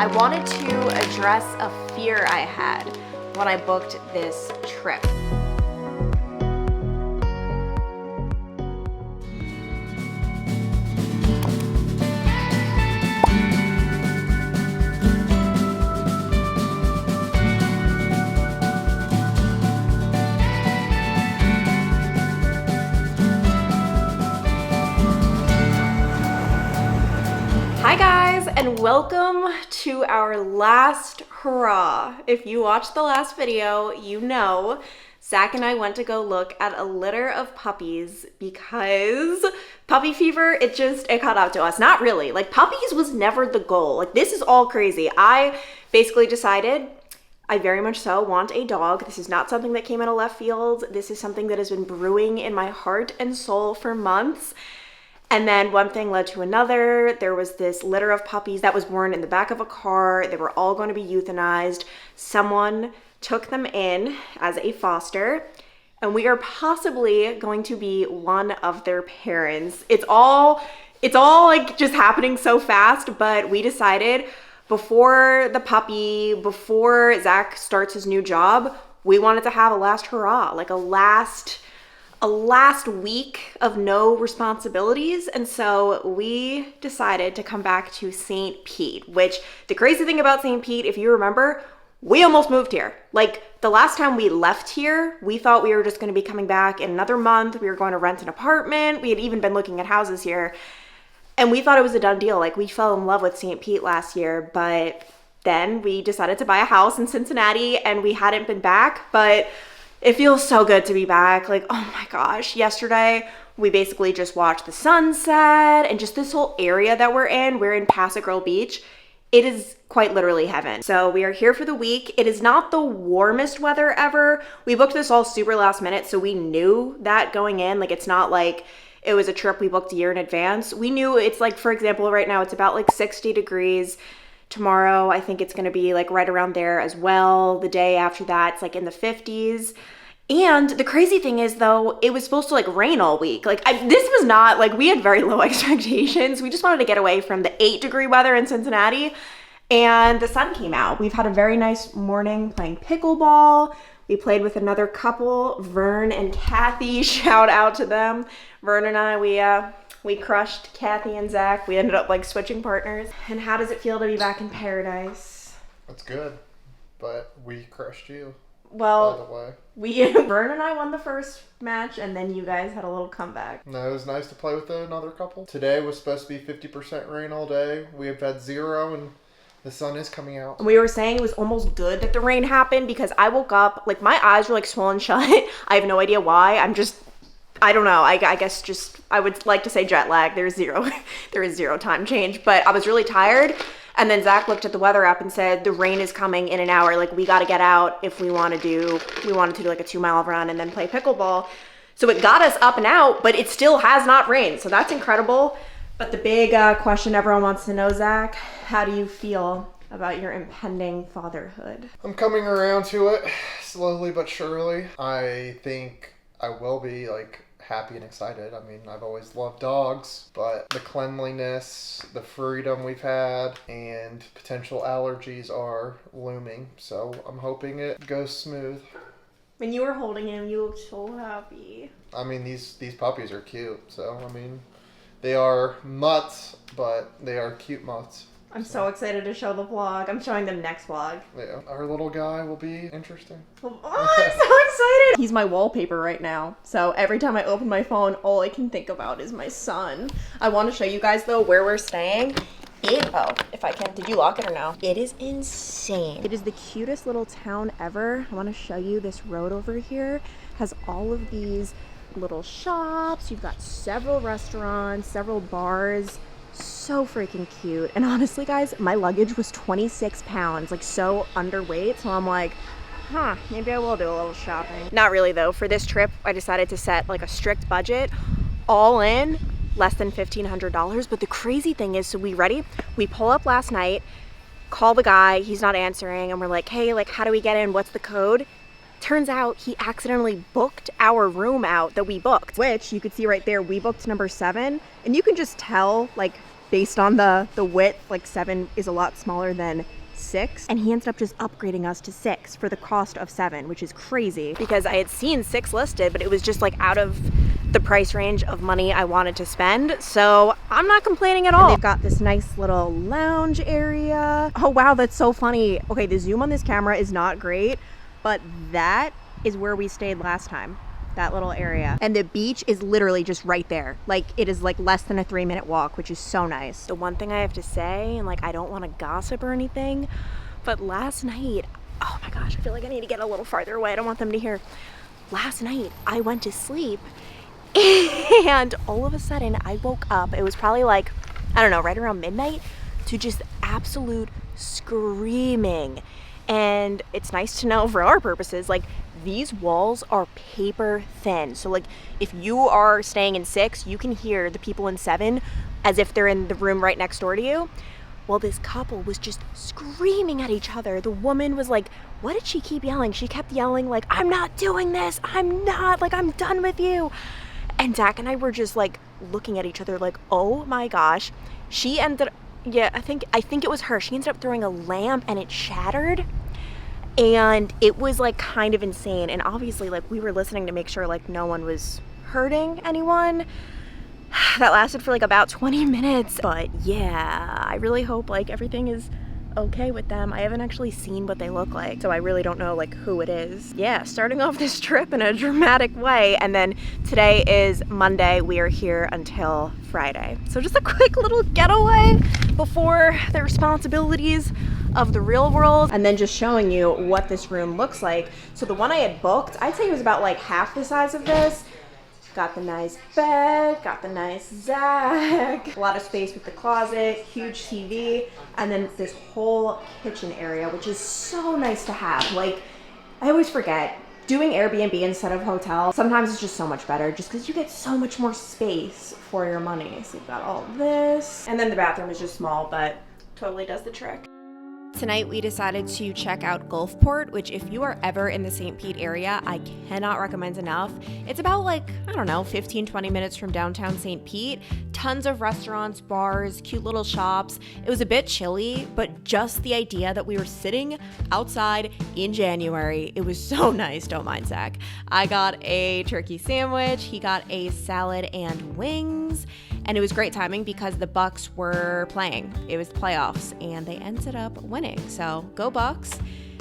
I wanted to address a fear I had when I booked this trip. Hi guys, and welcome to our last hurrah. If you watched the last video, you know Zach and I went to go look at a litter of puppies because puppy fever, it caught up to us. Not really, like puppies was never the goal. Like this is all crazy. I basically decided I very much so want a dog. This is not something that came out of left field. This is something that has been brewing in my heart and soul for months. And then one thing led to another. There was this litter of puppies that was born in the back of a car. They were all going to be euthanized. Someone took them in as a foster, and we are possibly going to be one of their parents. It's all like just happening so fast, but we decided before Zach starts his new job, we wanted to have a last hurrah, like a last week of no responsibilities. And so we decided to come back to St. Pete, which the crazy thing about St. Pete, if you remember, we almost moved here. Like the last time we left here, we thought we were just going to be coming back in another month. We were going to rent an apartment. We had even been looking at houses here and we thought it was a done deal. Like we fell in love with St. Pete last year, but then we decided to buy a house in Cincinnati and we hadn't been back, but it feels so good to be back. Like, oh my gosh, yesterday we basically just watched the sunset and just this whole area that we're in Pass-a-Grille Beach. It is quite literally heaven. So we are here for the week. It is not the warmest weather ever. We booked this all super last minute, so we knew that going in. Like, it's not like it was a trip we booked a year in advance. We knew it's like, for example, right now it's about like 60 degrees. Tomorrow, I think it's gonna be like right around there as well. The day after that, it's like in the 50s. And the crazy thing is though, it was supposed to like rain all week. Like this was not like, we had very low expectations. We just wanted to get away from the 8-degree weather in Cincinnati and the sun came out. We've had a very nice morning playing pickleball. We played with another couple, Vern and Kathy, shout out to them. Vern and I, we crushed Kathy and Zach. We ended up like switching partners. And how does it feel to be back in paradise? That's good, but we crushed you. Well, by the way, Vern and I won the first match, and then you guys had a little comeback. No, it was nice to play with another couple. Today was supposed to be 50% rain all day. We have had 0, and the sun is coming out. We were saying it was almost good that the rain happened because I woke up, like my eyes were like swollen shut. I have no idea why. I don't know. I guess just, I would like to say jet lag. There is zero time change, but I was really tired. And then Zach looked at the weather app and said, the rain is coming in an hour. Like we got to get out if we wanted to do like a 2-mile run and then play pickleball. So it got us up and out, but it still has not rained. So that's incredible. But the big question everyone wants to know, Zach, how do you feel about your impending fatherhood? I'm coming around to it slowly but surely. I think I will be like happy and excited. I mean, I've always loved dogs, but the cleanliness, the freedom we've had, and potential allergies are looming. So I'm hoping it goes smooth. When you were holding him, you looked so happy. I mean, these puppies are cute. So, I mean, they are mutts, but they are cute mutts. I'm so excited to show the vlog. I'm showing them next vlog. Yeah, our little guy will be interesting. Oh, I'm so excited. He's my wallpaper right now. So every time I open my phone, all I can think about is my son. I want to show you guys though where we're staying. If I can, did you lock it or no? It is insane. It is the cutest little town ever. I want to show you this road over here. Has all of these little shops. You've got several restaurants, several bars. So freaking cute. And honestly guys, my luggage was 26 pounds, like so underweight. So I'm like, maybe I will do a little shopping. Not really though. For this trip, I decided to set like a strict budget, all in less than $1,500. But the crazy thing is, so we pull up last night, call the guy, he's not answering. And we're like, hey, like, how do we get in? What's the code? Turns out he accidentally booked our room out that we booked, which you could see right there. We booked number 7, and you can just tell like based on the width, like 7 is a lot smaller than 6, and he ended up just upgrading us to 6 for the cost of 7, which is crazy because I had seen 6 listed, but it was just like out of the price range of money I wanted to spend. So I'm not complaining at all. And they've got this nice little lounge area. Oh wow, that's so funny. Okay, the zoom on this camera is not great, but that is where we stayed last time. That little area, and the beach is literally just right there. Like, it is like less than a 3-minute walk, which is so nice. The one thing I have to say, and like I don't want to gossip or anything, but last night, oh my gosh, I feel like I need to get a little farther away. I don't want them to hear. Last night I went to sleep and all of a sudden I woke up. It was probably like, I don't know, right around midnight, to just absolute screaming. And it's nice to know for our purposes, like, these walls are paper thin. So like if you are staying in 6, you can hear the people in 7 as if they're in the room right next door to you. Well, this couple was just screaming at each other. The woman was like, what did she keep yelling? She kept yelling like, I'm not doing this. I'm not, like, I'm done with you. And Zach and I were just like looking at each other like, oh my gosh. She ended up, yeah, I think it was her. She ended up throwing a lamp and it shattered. And it was like kind of insane. And obviously, like, we were listening to make sure like no one was hurting anyone. That lasted for like about 20 minutes. But yeah, I really hope like everything is okay with them. I haven't actually seen what they look like, so I really don't know like who it is. Yeah, starting off this trip in a dramatic way. And then today is Monday. We are here until Friday. So just a quick little getaway before the responsibilities of the real world, and then just showing you what this room looks like. So the one I had booked, I'd say it was about like half the size of this. Got the nice bed, got the nice Zach, a lot of space with the closet, huge TV, and then this whole kitchen area, which is so nice to have. Like, I always forget, doing Airbnb instead of hotel, sometimes it's just so much better just because you get so much more space for your money. So you've got all this, and then the bathroom is just small, but totally does the trick. Tonight we decided to check out Gulfport, which if you are ever in the St. Pete area, I cannot recommend enough. It's about like, I don't know, 15-20 minutes from downtown St. Pete. Tons of restaurants, bars, cute little shops. It was a bit chilly, but just the idea that we were sitting outside in January, it was so nice. Don't mind Zach. I got a turkey sandwich, he got a salad and wings. And it was great timing because the Bucks were playing. It was playoffs and they ended up winning. So go Bucks.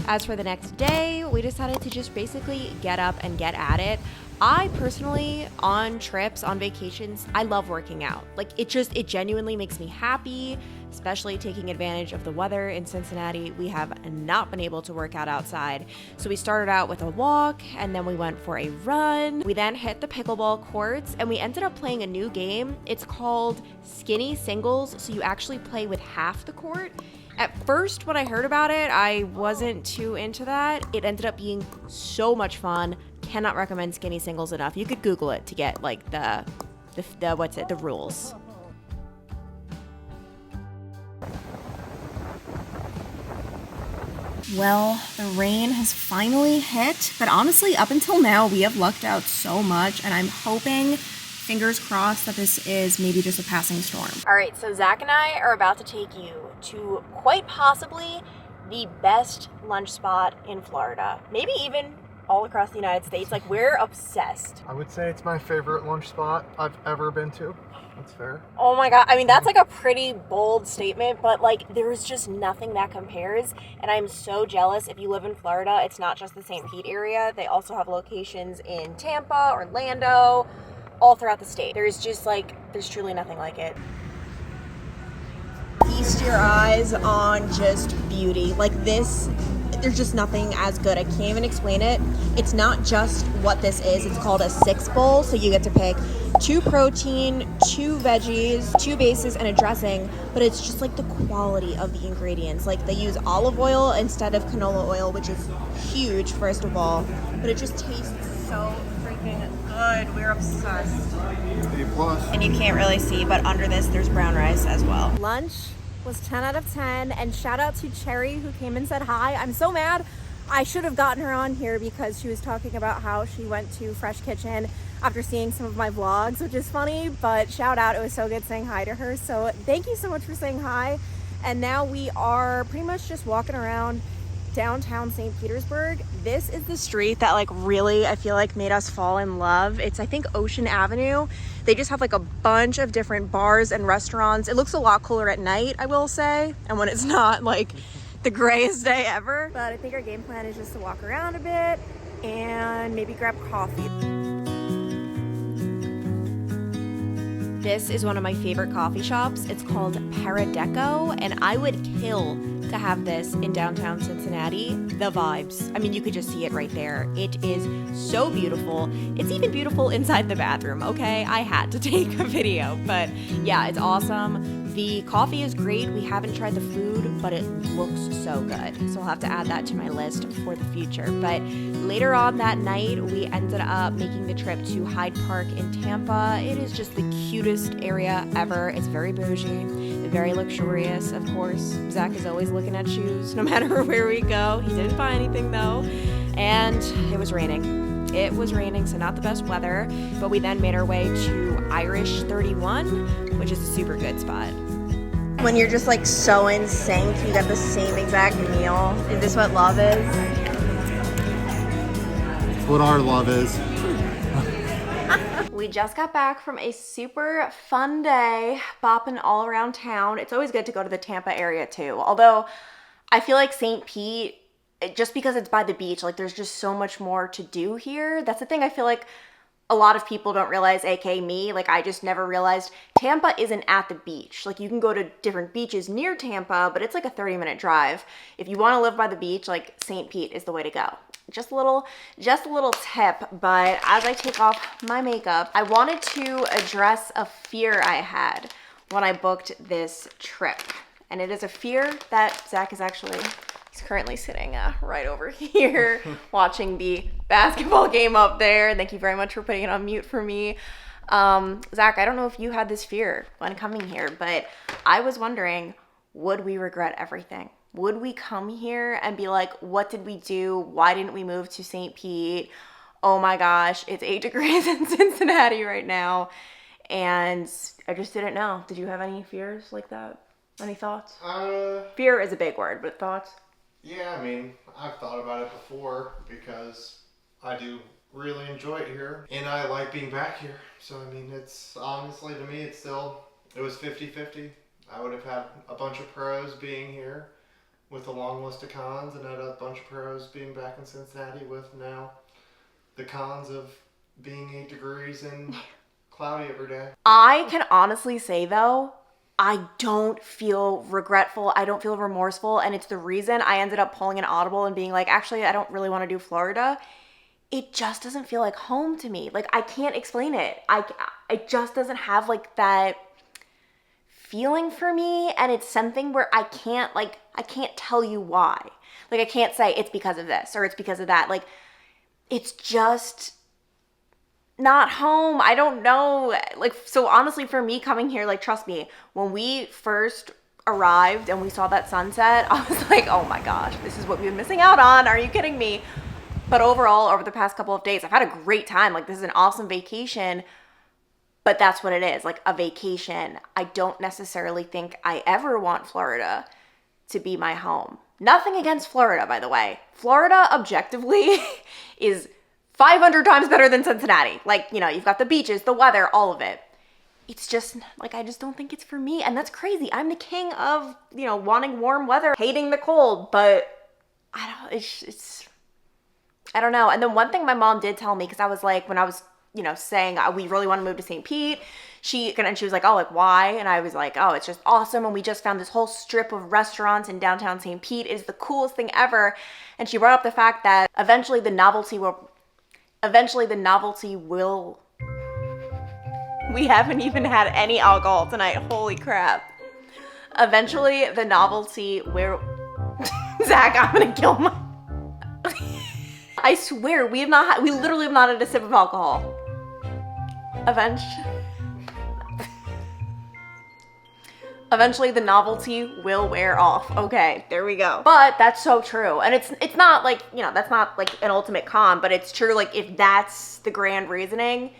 As for the next day, we decided to just basically get up and get at it. I personally, on trips, on vacations, I love working out. Like, it genuinely makes me happy, especially taking advantage of the weather in Cincinnati. We have not been able to work out outside. So we started out with a walk and then we went for a run. We then hit the pickleball courts and we ended up playing a new game. It's called Skinny Singles. So you actually play with half the court. At first, when I heard about it, I wasn't too into that. It ended up being so much fun. Cannot recommend Skinny Singles enough. You could Google it to get like the rules. Well, the rain has finally hit, but honestly, up until now, we have lucked out so much, and I'm hoping, fingers crossed, that this is maybe just a passing storm. All right, so Zach and I are about to take you to quite possibly the best lunch spot in Florida, maybe even all across the United States. Like, we're obsessed. I would say it's my favorite lunch spot I've ever been to. That's fair. Oh my God. I mean, that's like a pretty bold statement, but like, there's just nothing that compares. And I'm so jealous. If you live in Florida, it's not just the St. Pete area. They also have locations in Tampa, Orlando, all throughout the state. There's truly nothing like it. Feast your eyes on just beauty. Like this, there's just nothing as good. I can't even explain it. It's not just what this is. It's called a 6 bowl. So you get to pick 2 protein, 2 veggies, 2 bases, and a dressing. But it's just like the quality of the ingredients. Like, they use olive oil instead of canola oil, which is huge, first of all. But it just tastes so freaking good. We're obsessed. A+. And you can't really see, but under this, there's brown rice as well. Lunch was 10 out of 10, and shout out to Cherry who came and said hi. I'm so mad. I should have gotten her on here because she was talking about how she went to Fresh Kitchen. after seeing some of my vlogs, which is funny, but shout out, it was so good saying hi to her. So thank you so much for saying hi. And now we are pretty much just walking around downtown St. Petersburg. This is the street that like really I feel like made us fall in love. It's I think Ocean Avenue. They just have like a bunch of different bars and restaurants. It looks a lot cooler at night, I will say, and when it's not like the grayest day ever. But I think our game plan is just to walk around a bit and maybe grab coffee. This is one of my favorite coffee shops. It's called Paradeco, and I would kill to have this in downtown Cincinnati. The vibes. I mean, you could just see it right there. It is so beautiful. It's even beautiful inside the bathroom, okay? I had to take a video, but yeah, it's awesome. The coffee is great. We haven't tried the food, but it looks so good. So I'll have to add that to my list for the future. But later on that night, we ended up making the trip to Hyde Park in Tampa. It is just the cutest area ever. It's very bougie, very luxurious, of course. Zach is always looking at shoes no matter where we go. He didn't buy anything though. And it was raining. It was raining, so not the best weather. But we then made our way to Irish 31, which is a super good spot. When you're just like so in sync, you get the same exact meal. Is this what love is? What our love is. We just got back from a super fun day bopping all around town. It's always good to go to the Tampa area too. Although I feel like St. Pete, just because it's by the beach, like there's just so much more to do here. That's the thing I feel like a lot of people don't realize, aka me, like I just never realized Tampa isn't at the beach. Like you can go to different beaches near Tampa, but it's like a 30-minute drive. If you want to live by the beach, like St. Pete is the way to go. Just a little tip, but as I take off my makeup, I wanted to address a fear I had when I booked this trip. And it is a fear that Zach is actually, he's currently sitting right over here watching the basketball game up there. Thank you very much for putting it on mute for me. Zach, I don't know if you had this fear when coming here, but I was wondering, would we regret everything? Would we come here and be like, what did we do? Why didn't we move to St. Pete? Oh my gosh, it's 8 degrees in Cincinnati right now. And I just didn't know. Did you have any fears like that? Any thoughts? Fear is a big word, but thoughts? Yeah, I mean, I've thought about it before because I do really enjoy it here and I like being back here. So, I mean, it's honestly, to me, it was 50-50. I would have had a bunch of pros being here with a long list of cons, and had a bunch of pros being back in Cincinnati with now the cons of being 8 degrees and cloudy every day. I can honestly say though, I don't feel regretful. I don't feel remorseful. And it's the reason I ended up pulling an audible and being like, actually, I don't really want to do Florida. It just doesn't feel like home to me. Like I can't explain it. It just doesn't have like that feeling for me, and it's something where I can't tell you why. Like I can't say it's because of this or it's because of that. Like it's just not home. I don't know. Like so honestly for me coming here, like trust me, when we first arrived and we saw that sunset, I was like, oh my gosh, this is what we've been missing out on. Are you kidding me? But overall, over the past couple of days, I've had a great time. Like this is an awesome vacation. But that's what it is, like a vacation. I don't necessarily think I ever want Florida to be my home. Nothing against Florida, by the way. Florida, objectively, is 500 times better than Cincinnati. Like, you know, you've got the beaches, the weather, all of it. It's just, like, I just don't think it's for me. And that's crazy. I'm the king of, you know, wanting warm weather, hating the cold. But I don't know. And then one thing my mom did tell me, because I was like, when I was you know, saying we really want to move to St. Pete. She was like, oh, like why? And I was like, oh, it's just awesome. And we just found this whole strip of restaurants in downtown St. Pete. It is the coolest thing ever. And she brought up the fact that eventually the novelty will, we haven't even had any alcohol tonight. Holy crap. Eventually the novelty will, Zach, I'm going to kill my, I swear, we literally have not had a sip of alcohol. Eventually the novelty will wear off. Okay, there we go. But that's so true. And it's not like, you know, that's not like an ultimate con, but it's true. Like if that's the grand reasoning,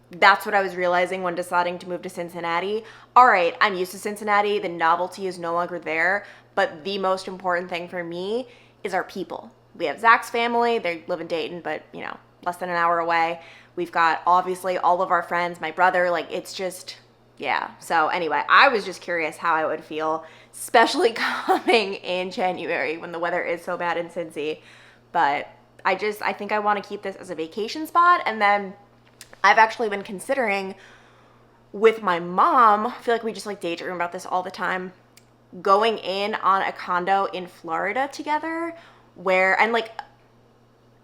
That's what I was realizing when deciding to move to Cincinnati. All right, I'm used to Cincinnati. The novelty is no longer there. But the most important thing for me is our people. We have Zach's family. They live in Dayton, but, you know, less than an hour away. We've got, obviously, all of our friends, my brother. Like, it's just, yeah. So, anyway, I was just curious how I would feel, especially coming in January when the weather is so bad in Cincy. But I think I want to keep this as a vacation spot. And then I've actually been considering with my mom, I feel like we just like daydream about this all the time, going in on a condo in Florida together and like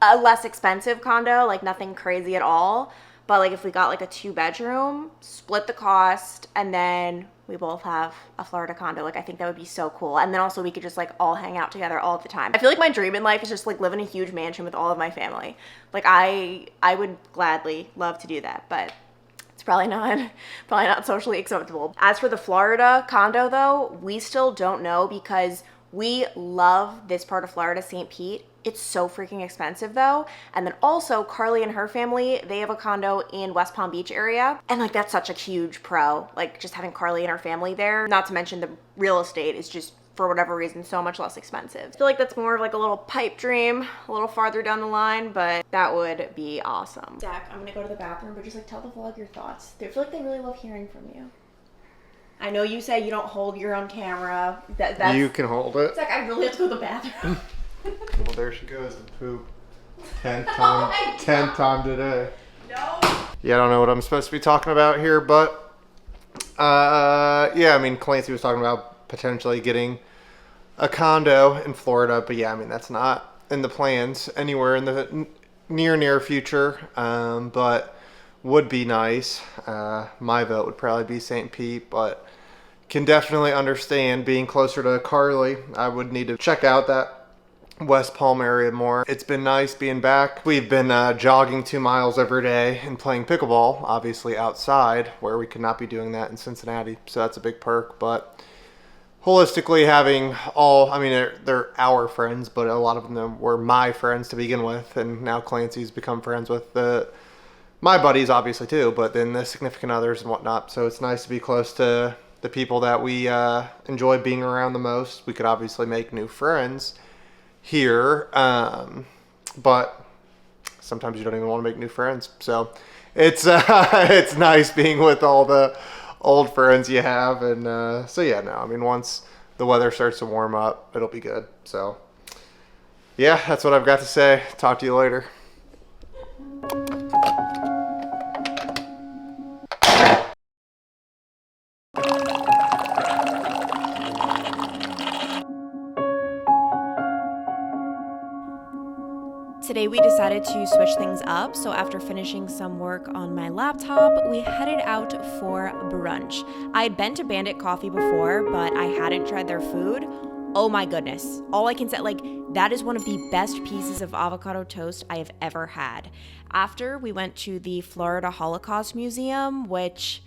a less expensive condo, like nothing crazy at all. But like if we got like a 2-bedroom, split the cost, and then we both have a Florida condo, like I think that would be so cool. And then also we could just like all hang out together all the time. I feel like my dream in life is just like live in a huge mansion with all of my family. Like I would gladly love to do that, but it's probably not socially acceptable. As for the Florida condo though, we still don't know because we love this part of Florida, St. Pete. It's so freaking expensive though. And then also Carly and her family, they have a condo in West Palm Beach area. And like that's such a huge pro, like just having Carly and her family there. Not to mention the real estate is just for whatever reason so much less expensive. I feel like that's more of like a little pipe dream, a little farther down the line, but that would be awesome. Zach, I'm gonna go to the bathroom, but just like tell the vlog your thoughts. I feel like they really love hearing from you. I know you say you don't hold your own camera. That's, you can hold it. Zach, I really have to go to the bathroom. Well, there she goes to poop. 10 time today. No. Yeah, I don't know what I'm supposed to be talking about here, but yeah, I mean, Clancy was talking about potentially getting a condo in Florida, but yeah, I mean, that's not in the plans anywhere in the near future, but would be nice. My vote would probably be St. Pete, but can definitely understand being closer to Carly. I would need to check out that West Palm area more. It's been nice being back. We've been jogging 2 miles every day and playing pickleball, obviously outside, where we could not be doing that in Cincinnati. So that's a big perk. But holistically, having I mean, they're our friends, but a lot of them were my friends to begin with. And now Clancy's become friends with my buddies, obviously, too, but then the significant others and whatnot. So it's nice to be close to the people that we enjoy being around the most. We could obviously make new friends here, but sometimes you don't even want to make new friends. So it's it's nice being with all the old friends you have, and so yeah, no, I mean, once the weather starts to warm up, it'll be good. So yeah, that's what I've got to say. Talk to you later. Today we decided to switch things up, so after finishing some work on my laptop, we headed out for brunch. I had been to Bandit Coffee before, but I hadn't tried their food. Oh my goodness. All I can say, like, that is one of the best pieces of avocado toast I have ever had. After, we went to the Florida Holocaust Museum, which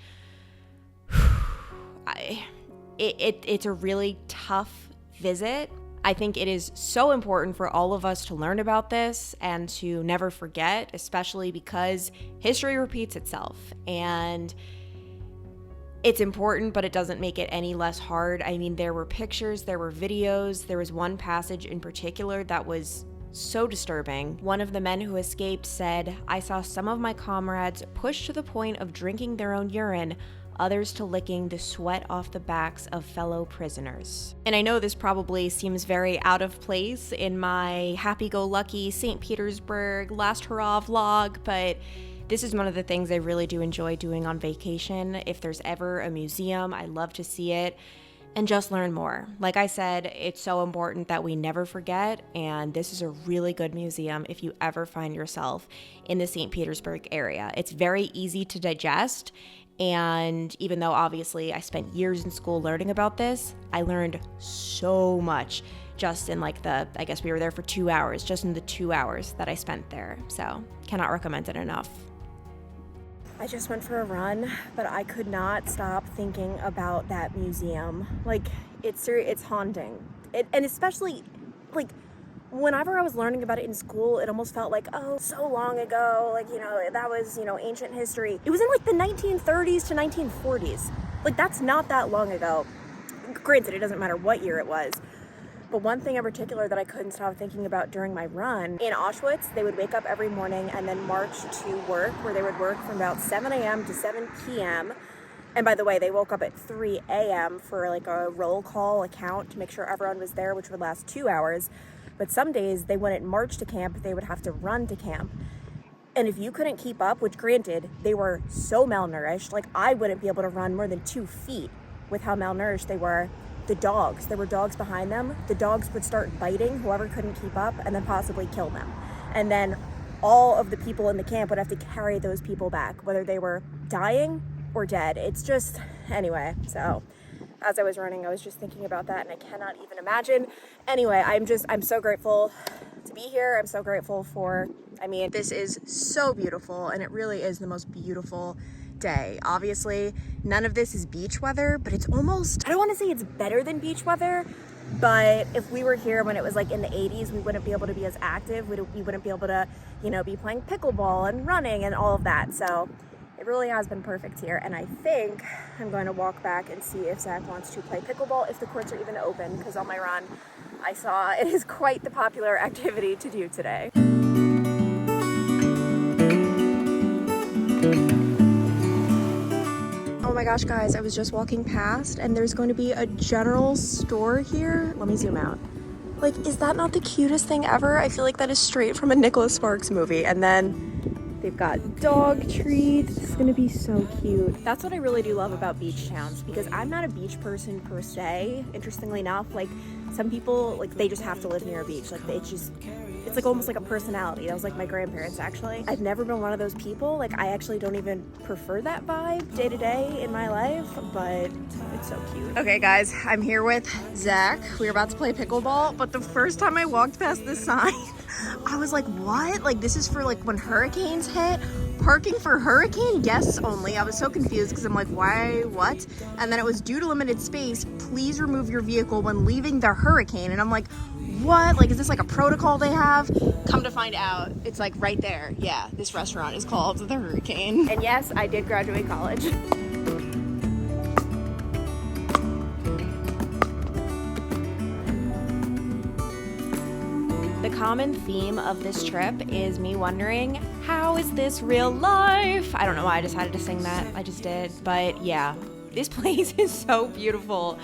it's a really tough visit. I think it is so important for all of us to learn about this and to never forget, especially because history repeats itself. And it's important, but it doesn't make it any less hard. I mean, there were pictures, there were videos. There was one passage in particular that was so disturbing. One of the men who escaped said, "I saw some of my comrades pushed to the point of drinking their own urine, others to licking the sweat off the backs of fellow prisoners." And I know this probably seems very out of place in my happy-go-lucky St. Petersburg last hurrah vlog, but this is one of the things I really do enjoy doing on vacation. If there's ever a museum, I love to see it and just learn more. Like I said, it's so important that we never forget, and this is a really good museum if you ever find yourself in the St. Petersburg area. It's very easy to digest, and even though obviously I spent years in school learning about this, I learned so much just in like I guess we were there for 2 hours, just in the 2 hours that I spent there. So cannot recommend it enough. I just went for a run, but I could not stop thinking about that museum. Like, it's haunting. And especially, like, whenever I was learning about it in school, it almost felt like, oh, so long ago, like, you know, that was, you know, ancient history. It was in like the 1930s to 1940s. Like, that's not that long ago. Granted, it doesn't matter what year it was. But one thing in particular that I couldn't stop thinking about during my run, in Auschwitz, they would wake up every morning and then march to work, where they would work from about 7 a.m. to 7 p.m. And by the way, they woke up at 3 a.m. for like a roll call, a count to make sure everyone was there, which would last 2 hours. But some days they wouldn't march to camp, they would have to run to camp. And if you couldn't keep up, which granted, they were so malnourished, like I wouldn't be able to run more than 2 feet with how malnourished they were. There were dogs behind them. The dogs would start biting whoever couldn't keep up and then possibly kill them. And then all of the people in the camp would have to carry those people back, whether they were dying or dead. It's just, anyway, so as I was running, I was just thinking about that and I cannot even imagine. Anyway, I'm so grateful to be here. I'm so grateful for, I mean, this is so beautiful and it really is the most beautiful day. Obviously, none of this is beach weather, but it's almost, I don't want to say it's better than beach weather, but if we were here when it was like in the 80s, we wouldn't be able to be as active. We wouldn't be able to, you know, be playing pickleball and running and all of that. So it really has been perfect here. And I think I'm going to walk back and see if Zach wants to play pickleball, if the courts are even open, because on my run, I saw it is quite the popular activity to do today. Oh my gosh, guys, I was just walking past and there's going to be a general store here. Let me zoom out. Like, is that not the cutest thing ever? I feel like that is straight from a Nicholas Sparks movie. And then they've got dog treats. It's gonna be so cute. That's what I really do love about beach towns, because I'm not a beach person per se. Interestingly enough, like some people, like they just have to live near a beach. Like it's like almost like a personality. That was like my grandparents, actually. I've never been one of those people. Like I actually don't even prefer that vibe day to day in my life, but it's so cute. Okay guys, I'm here with Zach. We're about to play pickleball, but the first time I walked past this sign, I was like, what? Like this is for like when hurricanes hit? Parking for hurricane guests only. I was so confused because I'm like, why, what? And then it was due to limited space, please remove your vehicle when leaving the hurricane. And I'm like, what? Like, is this like a protocol they have? Come to find out, it's like right there. Yeah, this restaurant is called the Hurricane. And yes, I did graduate college. The common theme of this trip is me wondering, how is this real life? I don't know why I decided to sing that. I just did. But yeah, this place is so beautiful.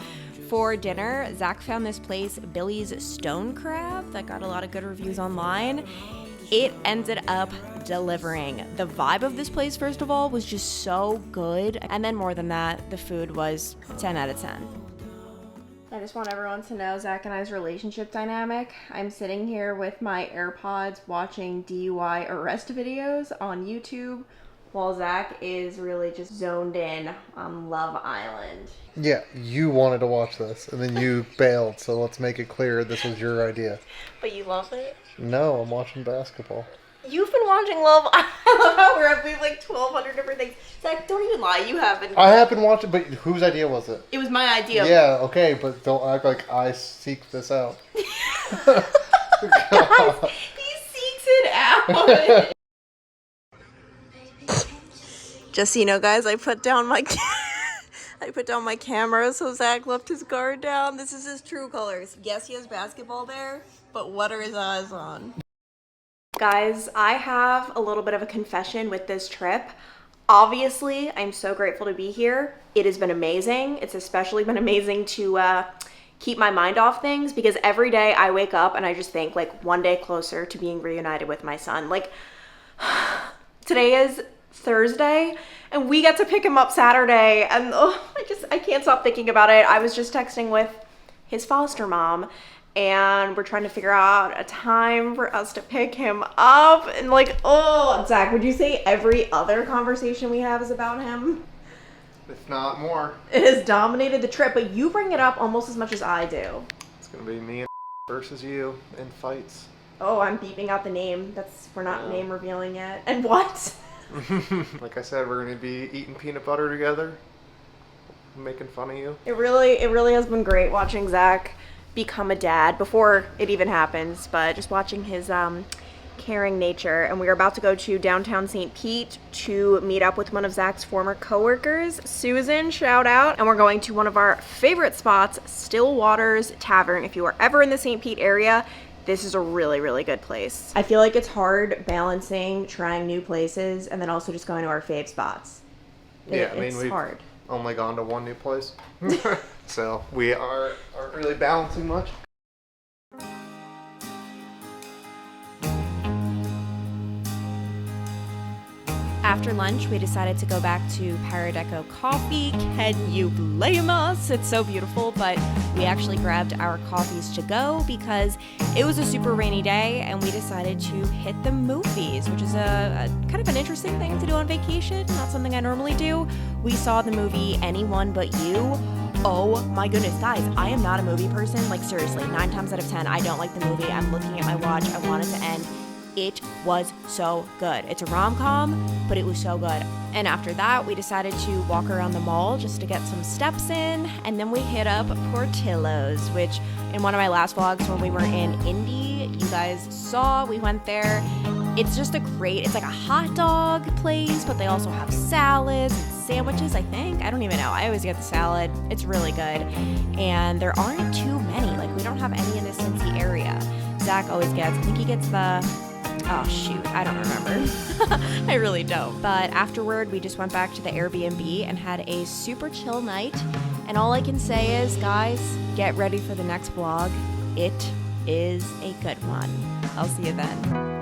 For dinner, Zach found this place, Billy's Stone Crab, that got a lot of good reviews online. It ended up delivering. The vibe of this place, first of all, was just so good. And then more than that, the food was 10 out of 10. I just want everyone to know Zach and I's relationship dynamic. I'm sitting here with my AirPods watching DUI arrest videos on YouTube, while Zach is really just zoned in on Love Island. Yeah, you wanted to watch this, and then you bailed, so let's make it clear this was your idea. But you love it? No, I'm watching basketball. You've been watching Love Island. I love how we're up. We have like 1,200 different things. Zach, don't even lie. You haven't. I have been watching, but whose idea was it? It was my idea. Yeah, okay, but don't act like I seek this out. Guys, he seeks it out. Just so you know, guys, I put down my camera so Zach left his guard down. This is his true colors. Yes, he has basketball there, but what are his eyes on? Guys, I have a little bit of a confession with this trip. Obviously, I'm so grateful to be here. It has been amazing. It's especially been amazing to keep my mind off things, because every day I wake up and I just think like one day closer to being reunited with my son. Like today is Thursday and we get to pick him up Saturday, and I can't stop thinking about it. I was just texting with his foster mom and we're trying to figure out a time for us to pick him up, and like, oh, Zach, would you say every other conversation we have is about him? If not more. It has dominated the trip, but you bring it up almost as much as I do. It's gonna be me and versus you in fights. Oh, I'm beeping out the name. We're not name revealing yet. And what? Like I said, we're gonna be eating peanut butter together, making fun of you. It really has been great watching Zach become a dad before it even happens, but just watching his caring nature. And we are about to go to downtown St. Pete to meet up with one of Zach's former coworkers, Susan, shout out. And we're going to one of our favorite spots, Stillwater's Tavern. If you are ever in the St. Pete area, this is a really, really good place. I feel like it's hard balancing trying new places and then also just going to our fave spots. It's hard. Only gone to one new place. So we aren't really balancing much. After lunch, we decided to go back to Paradeco Coffee. Can you blame us? It's so beautiful, but we actually grabbed our coffees to go because it was a super rainy day and we decided to hit the movies, which is a kind of an interesting thing to do on vacation, not something I normally do. We saw the movie Anyone But You. Oh my goodness, guys, I am not a movie person. Like seriously, 9 times out of 10, I don't like the movie. I'm looking at my watch. I want it to end. It was so good. It's a rom-com, but it was so good. And after that, we decided to walk around the mall just to get some steps in, and then we hit up Portillo's, which in one of my last vlogs when we were in Indy, you guys saw, we went there. It's just it's like a hot dog place, but they also have salads and sandwiches, I think. I don't even know. I always get the salad. It's really good. And there aren't too many. Like, we don't have any in the Cincy area. Zach always gets, I think he gets oh shoot, I don't remember. I really don't. But afterward, we just went back to the Airbnb and had a super chill night. And all I can say is, guys, get ready for the next vlog. It is a good one. I'll see you then.